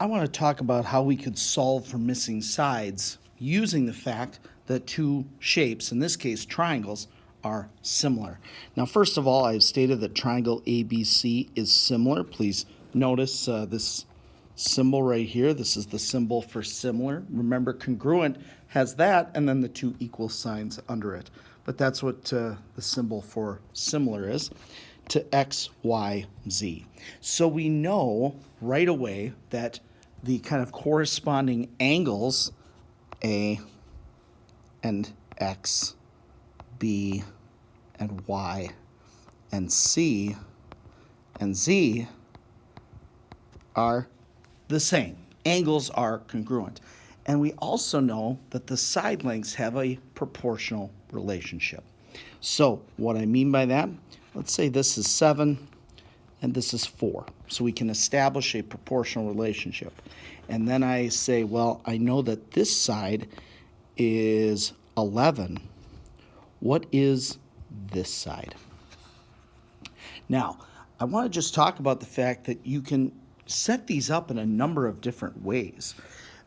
I want to talk about how we could solve for missing sides using the fact that two shapes, in this case triangles, are similar. Now, first of all, I've stated that triangle ABC is similar. Please notice this symbol right here. This is the symbol for similar. Remember, congruent has that and then the two equal signs under it. But that's what the symbol for similar is to X, Y, Z. So we know right away that the kind of corresponding angles A and X, B and Y, and C and Z are the same. Angles are congruent. And we also know that the side lengths have a proportional relationship. So what I mean by that, let's say this is 7 and this is 4. So we can establish a proportional relationship. And then I say, well, I know that this side is 11. What is this side? Now, I want to just talk about the fact that you can set these up in a number of different ways.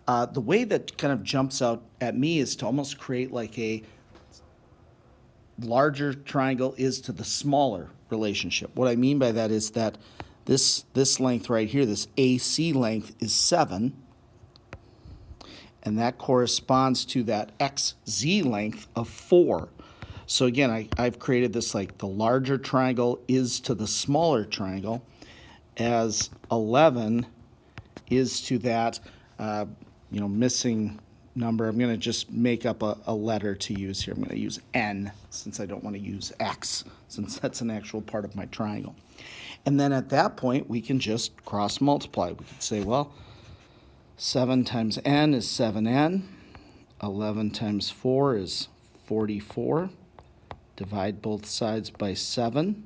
The way that kind of jumps out at me is to almost create like a larger triangle is to the smaller relationship. What I mean by that is that this length right here, this AC length is 7, and that corresponds to that XZ length of 4. So again, I've created this like the larger triangle is to the smaller triangle, as 11 is to that missing number. I'm going to just make up a letter to use here. I'm going to use N since I don't want to use X, since that's an actual part of my triangle. And then at that point, we can just cross multiply. We could say, well, 7 times N is 7N. 11 times 4 is 44. Divide both sides by 7.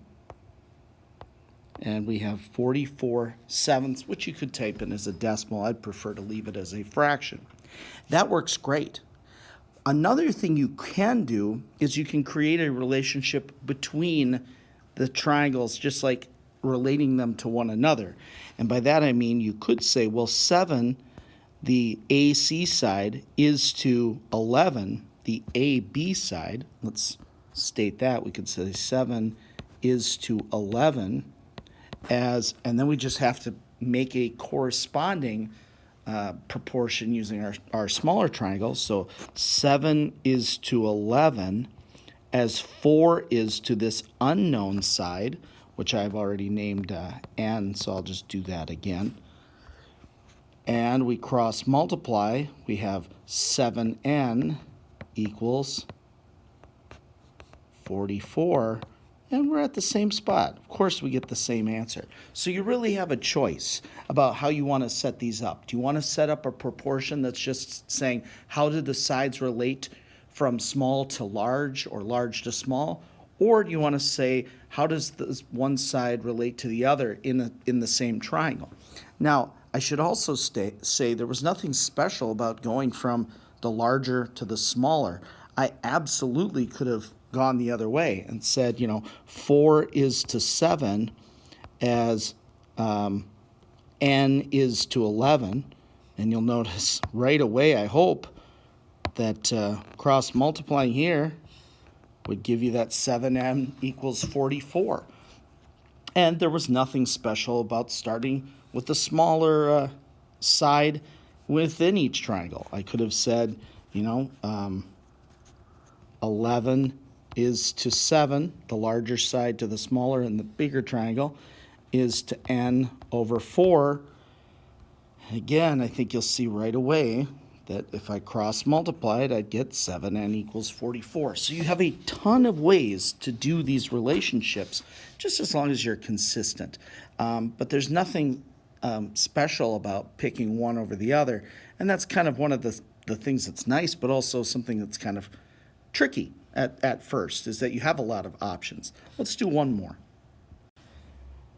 And we have 44 sevenths, which you could type in as a decimal. I'd prefer to leave it as a fraction. That works great. Another thing you can do is you can create a relationship between the triangles, just like relating them to one another. And by that I mean you could say, well, 7, the AC side, is to 11, the AB side. Let's state that. We could say 7 is to 11 as, and then we just have to make a corresponding proportion using our smaller triangles. So 7 is to 11 as 4 is to this unknown side, which I've already named N, so I'll just do that again. And we cross multiply. We have 7N equals 44. And we're at the same spot. Of course, we get the same answer. So you really have a choice about how you want to set these up. Do you want to set up a proportion that's just saying how do the sides relate from small to large or large to small? Or do you want to say how does this one side relate to the other in the same triangle? Now, I should also say there was nothing special about going from the larger to the smaller. I absolutely could have gone the other way and said, 4 is to 7 as N is to 11. And you'll notice right away, I hope, that cross multiplying here would give you that 7N equals 44. And there was nothing special about starting with the smaller side within each triangle. I could have said, 11 is to 7, the larger side to the smaller, and the bigger triangle is to N over 4. Again, I think you'll see right away that if I cross multiply it, I'd get 7N equals 44. So you have a ton of ways to do these relationships, just as long as you're consistent. But there's nothing special about picking one over the other, and that's kind of one of the things that's nice, but also something that's kind of tricky at first, is that you have a lot of options. Let's do one more.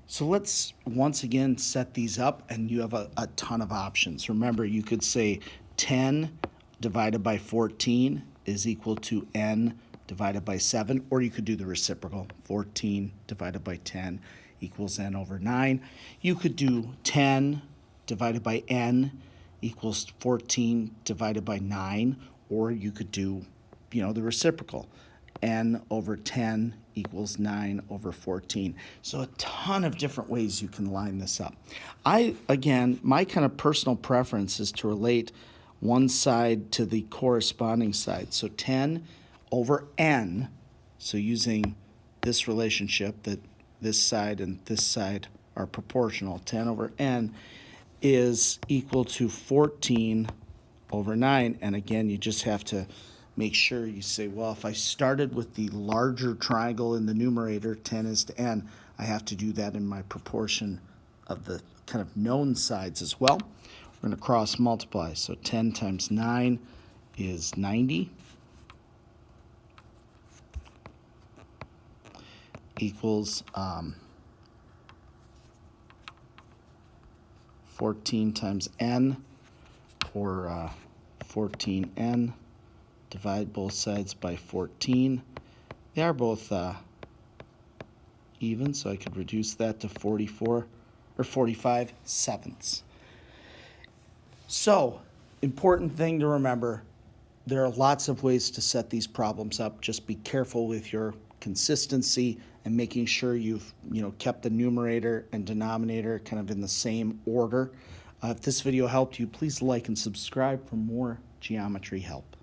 So let's once again set these up, and you have a ton of options. Remember, you could say 10 divided by 14 is equal to N divided by 7, or you could do the reciprocal. 14 divided by 10 equals N over 9. You could do 10 divided by n equals 14 divided by 9, or you could do, the reciprocal. N over 10 equals 9 over 14. So a ton of different ways you can line this up. Again, my kind of personal preference is to relate one side to the corresponding side. So 10 over n, so using this relationship that this side and this side are proportional, 10 over n is equal to 14 over 9. And again, you just have to make sure you say, well, if I started with the larger triangle in the numerator, 10 is to n, I have to do that in my proportion of the kind of known sides as well. We're going to cross multiply. So 10 times 9 is 90, equals 14 times n, or 14n. Divide both sides by 14. They are both even, so I could reduce that to 44 or 45 sevenths. So, important thing to remember, there are lots of ways to set these problems up. Just be careful with your consistency and making sure you've kept the numerator and denominator kind of in the same order. If this video helped you, please like and subscribe for more geometry help.